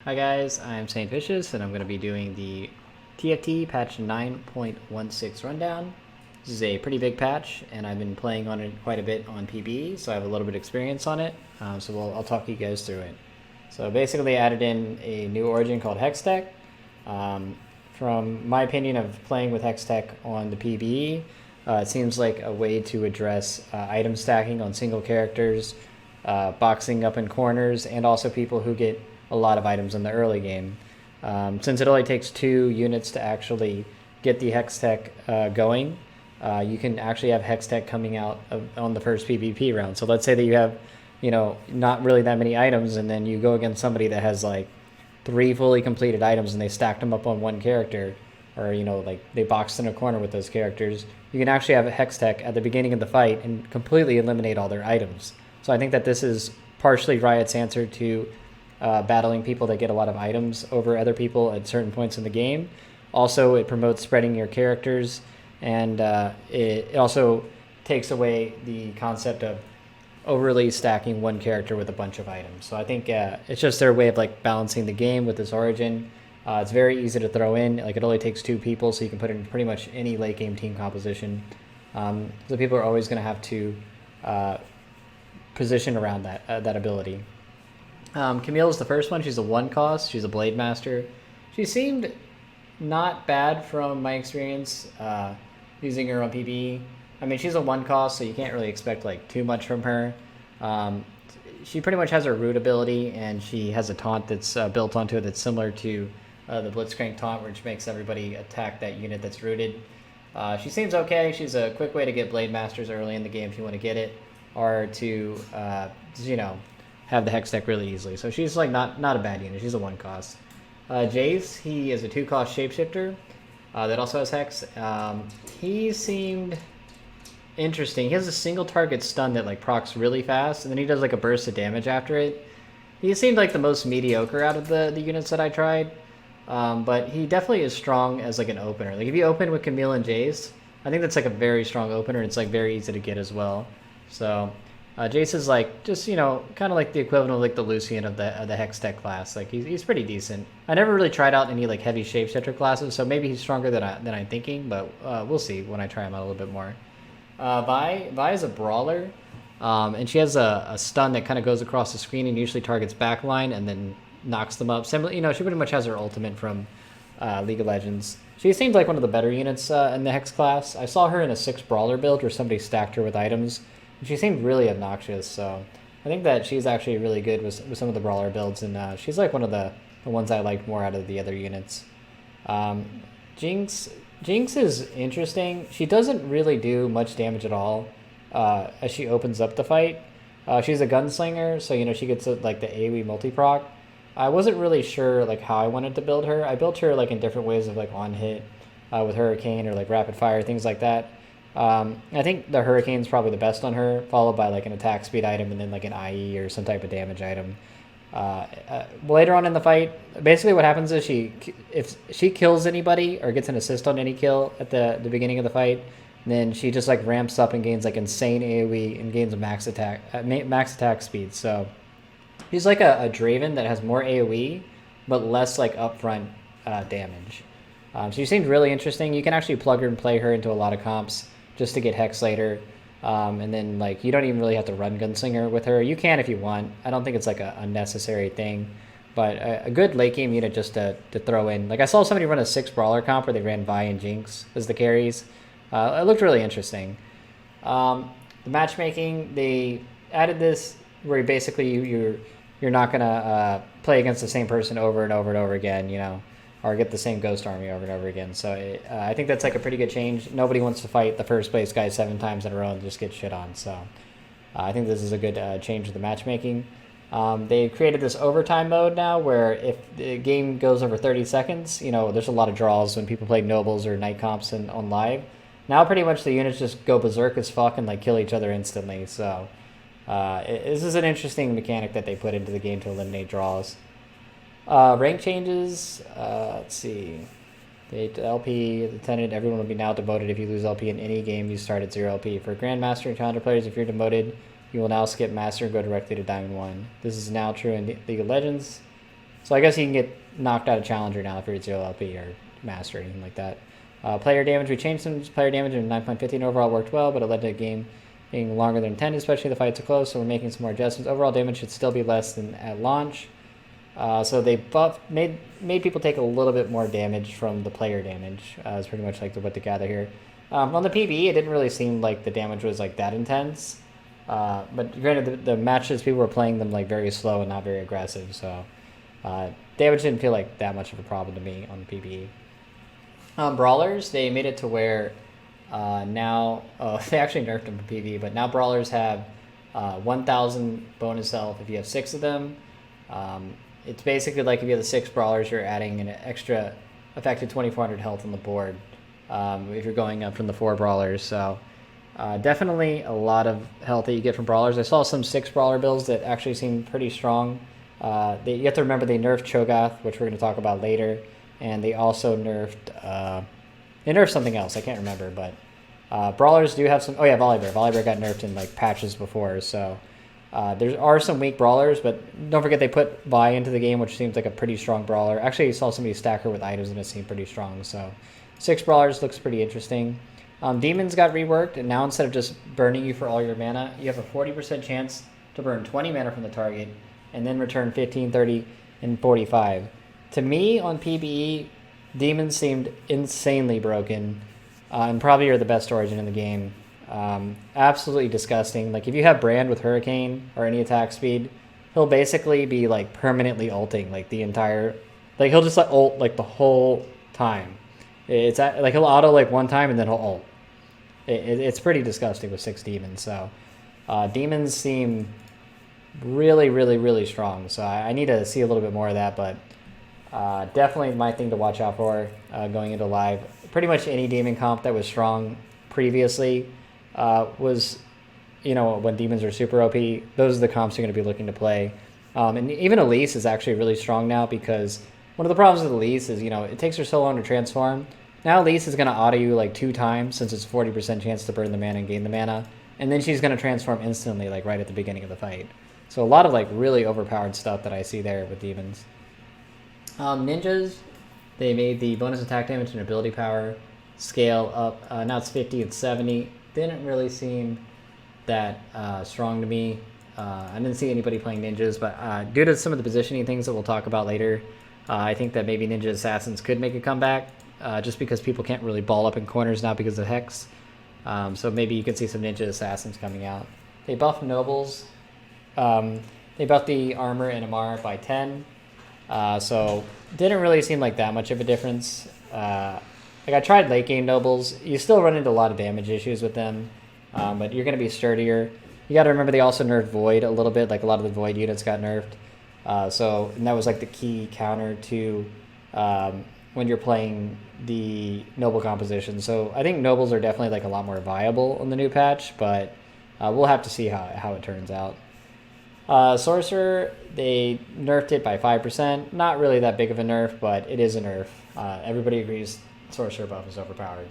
Hi guys, I'm Saintvicious and I'm going to be doing the TFT patch 9.16 rundown. This is a pretty big patch and I've been playing on it quite a bit on PBE, so I have a little bit of experience on it. I'll talk you guys through it. So basically I added in a new origin called Hextech. From my opinion of playing with Hextech on the PBE, it seems like a way to address item stacking on single characters, boxing up in corners, and also people who get a lot of items in the early game. Since it only takes 2 units to actually get the Hextech going, you can actually have Hextech coming out on the first PvP round. So let's say that you have, not really that many items, and then you go against somebody that has like 3 fully completed items and they stacked them up on one character, or like they boxed in a corner with those characters. You can actually have a Hextech at the beginning of the fight and completely eliminate all their items. So I think that this is partially Riot's answer to battling people that get a lot of items over other people at certain points in the game. Also, it promotes spreading your characters, and it also takes away the concept of overly stacking one character with a bunch of items. So I think it's just their way of like balancing the game with this origin. It's very easy to throw in. Like, it only takes 2 people, so you can put it in pretty much any late game team composition. So people are always going to have to position around that ability. Camille is the first one. She's a 1 cost. She's a Blade Master. She seemed not bad from my experience using her on PBE. I mean, she's a 1 cost, so you can't really expect like too much from her. She pretty much has her root ability, and she has a taunt that's built onto it that's similar to the Blitzcrank taunt, which makes everybody attack that unit that's rooted. She seems okay. She's a quick way to get Blade Masters early in the game if you want to get it, or to have the Hextech really easily. So she's like not a bad unit. She's a 1 cost. Jace, he is a 2 cost shapeshifter that also has Hex. He seemed interesting. He has a single target stun that like procs really fast, and then he does like a burst of damage after it. He seemed like the most mediocre out of the units that I tried, but he definitely is strong as like an opener. Like, if you open with Camille and Jace, I think that's like a very strong opener, and it's like very easy to get as well. So Jace is like just kind of like the equivalent of like the Lucian of the Hextech class. Like, he's pretty decent. I never really tried out any like heavy shapeshifter classes, so maybe he's stronger than I'm thinking, but we'll see when I try him out a little bit more. Vi is a brawler, and she has a stun that kind of goes across the screen and usually targets backline and then knocks them up. Similar, she pretty much has her ultimate from League of Legends. She seems like one of the better units in the Hex class. I saw her in a 6 brawler build where somebody stacked her with items, and she seemed really obnoxious. So I think that she's actually really good with some of the brawler builds, and she's like one of the ones I liked more out of the other units. Jinx is interesting. She doesn't really do much damage at all as she opens up the fight. She's a gunslinger, so she gets like the AoE multi-proc. I wasn't really sure like how I wanted to build her. I built her like in different ways of like on hit with Hurricane or like rapid fire, things like that. I think the Hurricane's probably the best on her, followed by like an attack speed item and then like an IE or some type of damage item. Later on in the fight, basically what happens is if she kills anybody or gets an assist on any kill at the beginning of the fight, then she just like ramps up and gains like insane AoE and gains a max attack speed. So she's like a Draven that has more AoE but less like upfront damage. So she seemed really interesting. You can actually plug her and play her into a lot of comps just to get Hex later. And then like you don't even really have to run Gunslinger with her. You can if you want. I don't think it's like a necessary thing, but a good late game unit just to throw in. Like, I saw somebody run a 6 brawler comp where they ran Vi and Jinx as the carries. It looked really interesting. The matchmaking, they added this where basically you're not gonna play against the same person over and over and over again, or get the same ghost army over and over again. So I think that's like a pretty good change. Nobody wants to fight the first place guy 7 times in a row and just get shit on. So I think this is a good change to the matchmaking. They created this overtime mode now where if the game goes over 30 seconds, there's a lot of draws when people play nobles or night comps on live. Now pretty much the units just go berserk as fuck and like kill each other instantly. So this is an interesting mechanic that they put into the game to eliminate draws. Rank changes, let's see. The LP, Lieutenant, everyone will be now demoted if you lose LP in any game you start at 0 LP. For Grandmaster and Challenger players, if you're demoted, you will now skip Master and go directly to Diamond 1. This is now true in League of Legends. So I guess he can get knocked out of Challenger now if you're at 0 LP or Master or anything like that. Player damage, we changed some player damage, and 9.15 overall worked well, but it led to a game being longer than intended, especially the fights are close, so we're making some more adjustments. Overall damage should still be less than at launch. So they made people take a little bit more damage from the player damage. Is pretty much like what to gather here. On the PvE, it didn't really seem like the damage was like that intense. But granted, the matches people were playing them like very slow and not very aggressive, so damage didn't feel like that much of a problem to me on the PvE. Brawlers, they made it to where now they actually nerfed them for PvE, but now brawlers have 1,000 bonus health if you have 6 of them. It's basically like if you have the 6 brawlers, you're adding an extra effective 2,400 health on the board if you're going up from the 4 brawlers. So definitely a lot of health that you get from brawlers. I saw some 6 brawler builds that actually seem pretty strong. You have to remember they nerfed Cho'Gath, which we're going to talk about later, and they also nerfed something else. I can't remember, but brawlers do have some. Oh yeah, Volibear. Volibear got nerfed in like patches before, so. There are some weak brawlers, but don't forget they put Vi into the game, which seems like a pretty strong brawler. Actually, I saw somebody stack her with items and it seemed pretty strong. So 6 brawlers looks pretty interesting. Demons got reworked, and now instead of just burning you for all your mana, you have a 40% chance to burn 20 mana from the target and then return 15, 30, and 45. To me, on PvE, Demons seemed insanely broken and probably are the best origin in the game. Absolutely disgusting. Like if you have Brand with Hurricane or any attack speed, he'll basically be like permanently ulting like the entire, like he'll just like ult like the whole time. It's like he'll auto like one time and then he'll ult. It's pretty disgusting with 6 demons. So demons seem really, really, really strong. So I need to see a little bit more of that, but definitely my thing to watch out for going into live. Pretty much any demon comp that was strong previously was, you know, when demons are super OP, those are the comps you're going to be looking to play. And even Elise is actually really strong now, because one of the problems with Elise is, you know, it takes her so long to transform. Now Elise is going to auto you like 2 times, since it's 40% chance to burn the mana and gain the mana. And then she's going to transform instantly, like right at the beginning of the fight. So a lot of like really overpowered stuff that I see there with demons. Ninjas, they made the bonus attack damage and ability power scale up. Now it's 50 and 70. Didn't really seem that strong to me. I didn't see anybody playing ninjas, but due to some of the positioning things that we'll talk about later, I think that maybe ninja assassins could make a comeback, just because people can't really ball up in corners now because of Hex. So maybe you could see some ninja assassins coming out. They buffed nobles. They buffed the armor and MR by 10. So didn't really seem like that much of a difference. Like I tried late game nobles. You still run into a lot of damage issues with them, but you're going to be sturdier. You got to remember they also nerfed Void a little bit. Like a lot of the Void units got nerfed. And that was like the key counter to when you're playing the noble composition. So I think nobles are definitely like a lot more viable in the new patch, but we'll have to see how it turns out. Sorcerer, they nerfed it by 5%. Not really that big of a nerf, but it is a nerf. Everybody agrees Sorcerer buff is overpowered.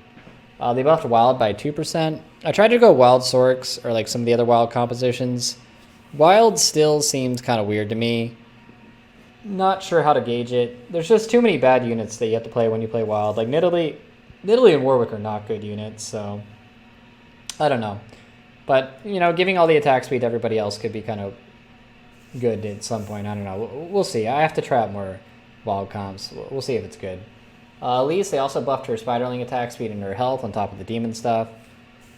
They buffed Wild by 2%. I tried to go Wild Sorks or like some of the other Wild compositions. Wild still seems kind of weird to me. Not sure how to gauge it. There's just too many bad units that you have to play when you play Wild. Like Nidalee and Warwick are not good units, so I don't know. But, you know, giving all the attack speed to everybody else could be kind of good at some point. I don't know. We'll see. I have to try out more Wild comps. We'll see if it's good. Elise, they also buffed her Spiderling attack speed and her health on top of the demon stuff.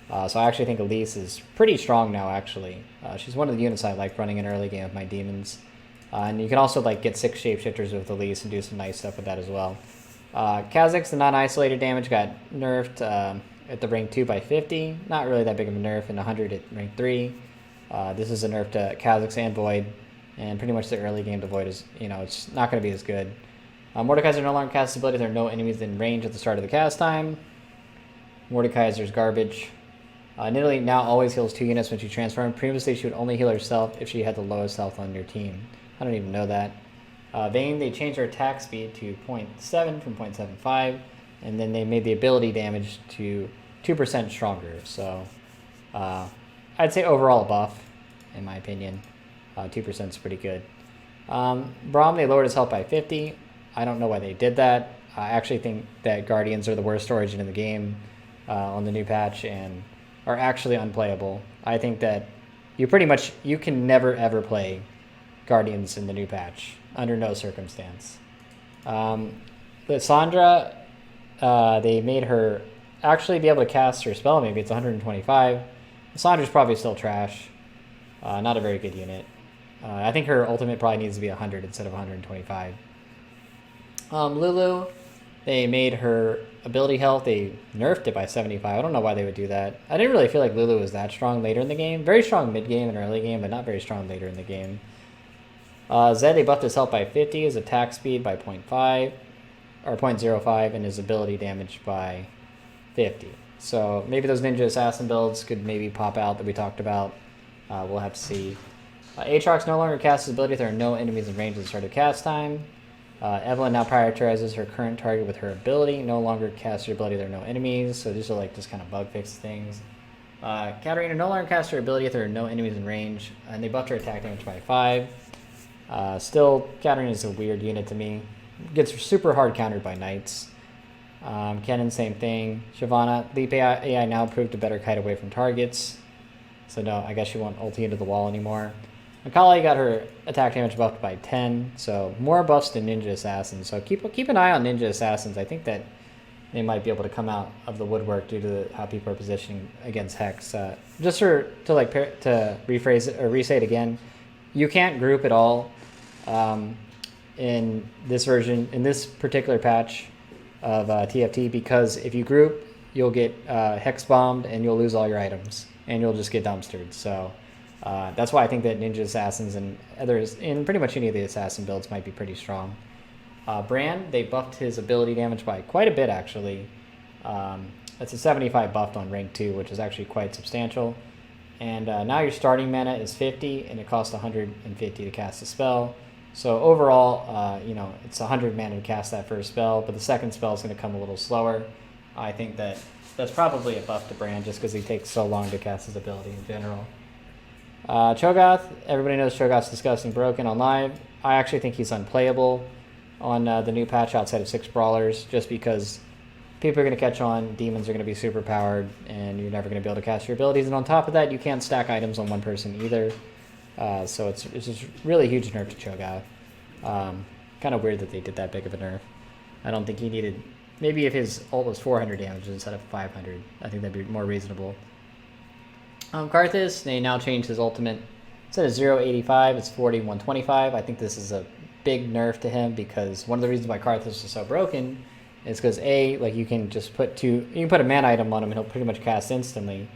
So I actually think Elise is pretty strong now, actually. She's one of the units I like running in early game with my demons. And you can also like get 6 shapeshifters with Elise and do some nice stuff with that as well. Kha'Zix, the non-isolated damage, got nerfed at the rank 2 by 50. Not really that big of a nerf, and 100 at rank 3. This is a nerf to Kha'Zix and Void. And pretty much the early game to Void is, you know, it's not going to be as good. Mordekaiser no longer casts ability. There are no enemies in range at the start of the cast time. Mordekaiser's garbage. Nidalee now always heals 2 units when she transforms. Previously, she would only heal herself if she had the lowest health on your team. I don't even know that. Vayne, they changed her attack speed to 0.7 from 0.75, and then they made the ability damage to 2% stronger. So I'd say overall a buff, in my opinion. 2% is pretty good. Braum, they lowered his health by 50. I don't know why they did that. I actually think that Guardians are the worst origin in the game on the new patch and are actually unplayable. I think that you can never ever play Guardians in the new patch under no circumstance. But Sandra, they made her actually be able to cast her spell. Maybe it's 125. Sandra's probably still trash. Not a very good unit. I think her ultimate probably needs to be 100 instead of 125. Lulu, they made her ability health. They nerfed it by 75. I don't know why they would do that. I didn't really feel like Lulu was that strong later in the game. Very strong mid game and early game, but not very strong later in the game. Zed, they buffed his health by 50, his attack speed by 0.5 or 0.05, and his ability damage by 50. So maybe those Ninja Assassin builds could maybe pop out that we talked about. We'll have to see. Aatrox no longer casts his ability if there are no enemies in range at the start of cast time. Evelyn now prioritizes her current target with her ability. No longer casts her ability if there are no enemies. So these are like just kind of bug fix things. Katarina no longer casts her ability if there are no enemies in range. And they buffed her attack damage by 5. Still, Katarina is a weird unit to me. Gets super hard countered by knights. Kennen, same thing. Shyvana, Leap AI now proved a better kite away from targets. So no, I guess she won't ulti into the wall anymore. Macaulay got her attack damage buffed by 10, so more buffs than Ninja Assassins. So keep an eye on Ninja Assassins. I think that they might be able to come out of the woodwork due to how people are positioning against Hex. Just to rephrase it or re-say it again, you can't group at all in this version, in this particular patch of TFT, because if you group, you'll get Hex bombed and you'll lose all your items and you'll just get dumpstered. So that's why I think that Ninja Assassins and others in pretty much any of the Assassin builds might be pretty strong. Bran, they buffed his ability damage by quite a bit, actually. That's a 75 buffed on rank 2, which is actually quite substantial. And now your starting mana is 50, and it costs 150 to cast a spell. So overall, it's 100 mana to cast that first spell, but the second spell is going to come a little slower. I think that that's probably a buff to Bran just because he takes so long to cast his ability in general. Cho'Gath, everybody knows Cho'Gath's disgusting broken on live. I actually think he's unplayable on the new patch outside of 6 brawlers, just because people are going to catch on, demons are going to be super powered, and you're never going to be able to cast your abilities. And on top of that, you can't stack items on one person either. So it's just really huge nerf to Cho'Gath. Kind of weird that they did that big of a nerf. I don't think he needed... Maybe if his ult was 400 damage instead of 500, I think that'd be more reasonable. Karthus, they now changed his ultimate. Instead of 0.85, it's 40.125. I think this is a big nerf to him because one of the reasons why Karthus is so broken is because you can just put you can put a mana item on him and he'll pretty much cast instantly,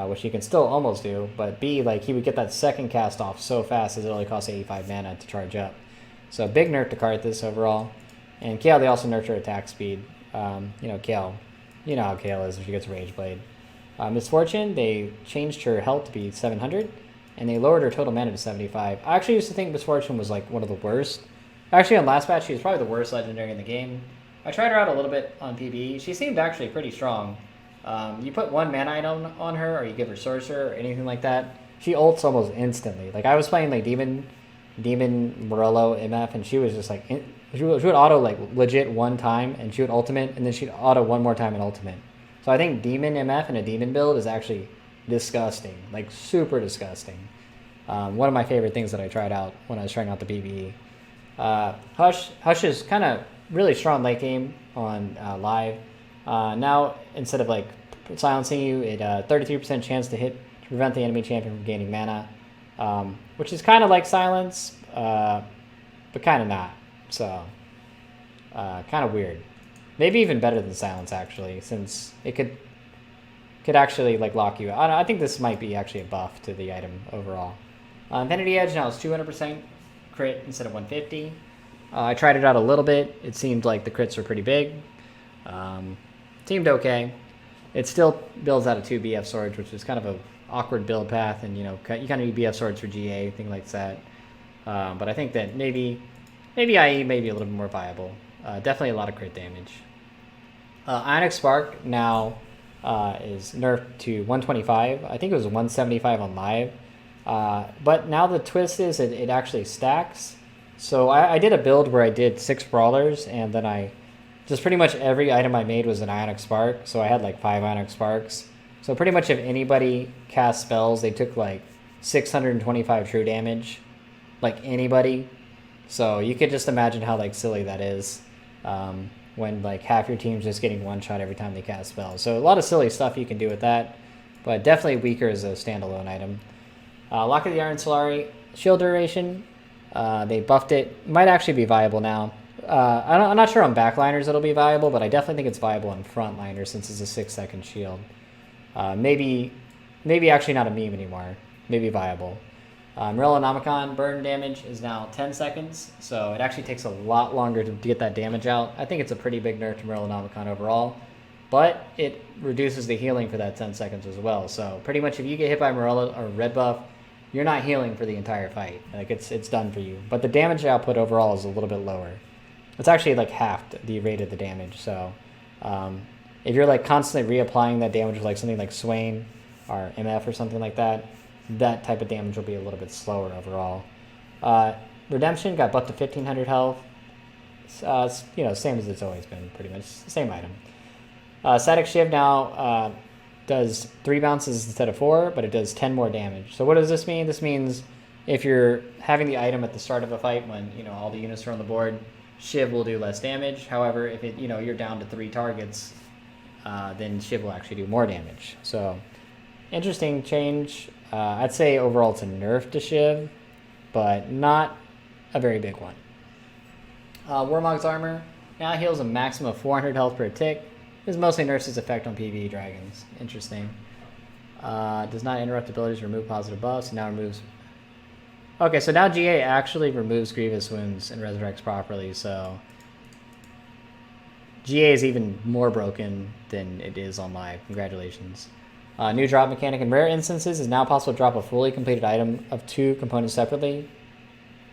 which he can still almost do. But B, he would get that second cast off so fast as it only costs 85 mana to charge up. So big nerf to Karthus overall. And Kayle, they also nerfed her attack speed. Kayle, you know how Kayle is if she gets Rage Blade. Misfortune, they changed her health to be 700, and they lowered her total mana to 75. I actually used to think Misfortune was one of the worst. Actually, on last patch, she was probably the worst legendary in the game. I tried her out a little bit on PvE. She seemed actually pretty strong. You put one mana item on her, or you give her Sorcerer, or anything like that, she ults almost instantly. I was playing Demon Morello MF, and she was just she would auto legit one time, and she would ultimate, and then she'd auto one more time and ultimate. So I think Demon MF and a Demon build is actually disgusting, super disgusting. One of my favorite things that I tried out when I was trying out the PvE. Hush is kind of really strong late game on live. Now, instead of silencing you, it 33% chance to hit to prevent the enemy champion from gaining mana, which is kind of like silence, but kind of not. So, kind of weird. Maybe even better than silence, actually, since it could actually lock you out. I think this might be actually a buff to the item overall. Infinity Edge now is 200% crit instead of 150. I tried it out a little bit. It seemed like the crits were pretty big. Seemed okay. It still builds out of 2 BF swords, which is kind of a awkward build path, and you kind of need BF swords for GA, things like that. But I think that maybe IE may be a little bit more viable. Definitely a lot of crit damage. Ionic Spark now is nerfed to 125. I think it was 175 on live. But now the twist is it actually stacks. So I did a build where I did 6 brawlers, and then I just pretty much every item I made was an Ionic Spark. So I had like 5 Ionic Sparks. So pretty much if anybody cast spells, they took like 625 true damage. Like anybody. So you could just imagine how like silly that is. When like half your team's just getting one shot every time they cast spells. So a lot of silly stuff you can do with that, but definitely weaker as a standalone item. Lock of the Iron Solari, shield duration, they buffed it. Might actually be viable now. I'm not sure on backliners it'll be viable, but I definitely think it's viable on frontliners since it's a 6-second shield. Maybe actually not a meme anymore. Maybe viable. Morellonomicon burn damage is now 10 seconds, so it actually takes a lot longer to get that damage out. I think it's a pretty big nerf to Morellonomicon overall, but it reduces the healing for that 10 seconds as well. So pretty much if you get hit by Morello or red buff, you're not healing for the entire fight. Like it's done for you. But the damage output overall is a little bit lower. It's actually like half the rate of the damage. So if you're like constantly reapplying that damage with like something like Swain or MF or something like that, that type of damage will be a little bit slower overall. Redemption got buffed to 1500 health. You know, same as it's always been, pretty much the same item. Static Shiv now does 3 bounces instead of 4, but it does 10 more damage. So what does this mean? This means if you're having the item at the start of a fight when all the units are on the board, Shiv will do less damage. However, if you're down to 3 targets, then Shiv will actually do more damage. So interesting change. I'd say overall it's a nerf to Shiv, but not a very big one. Warmog's armor now heals a maximum of 400 health per tick. This mostly nerfs its effect on PvE dragons. Interesting. Does not interrupt abilities, remove positive buffs, and now removes... Okay, so now GA actually removes grievous wounds and resurrects properly, so... GA is even more broken than it is on live. Congratulations. New drop mechanic. In rare instances, it's now possible to drop a fully completed item of 2 components separately,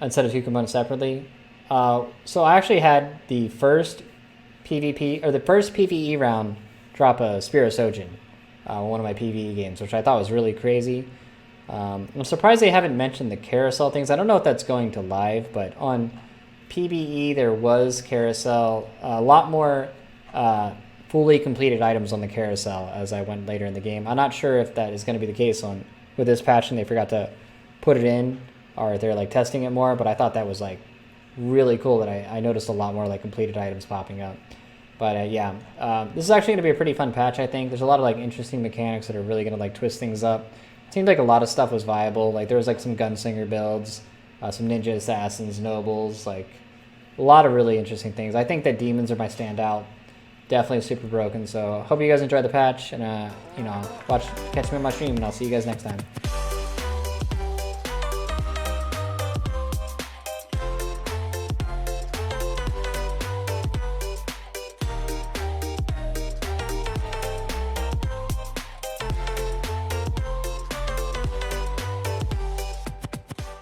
instead of 2 components separately. So I actually had the first PvP, or the first PvE round drop a Spirosojin, one of my PvE games, which I thought was really crazy. I'm surprised they haven't mentioned the carousel things. I don't know if that's going to live, but on PvE there was carousel, a lot more fully completed items on the carousel as I went later in the game. I'm not sure if that is going to be the case with this patch and they forgot to put it in, or if they're like testing it more, but I thought that was like really cool that I noticed a lot more like completed items popping up. But yeah, this is actually going to be a pretty fun patch, I think. There's a lot of like interesting mechanics that are really going to like twist things up. It seemed like a lot of stuff was viable. Like there was like some gunslinger builds, some ninja assassins, nobles, like a lot of really interesting things. I think that demons are my standout. Definitely super broken. So hope you guys enjoyed the patch, and catch me on my stream, and I'll see you guys next time.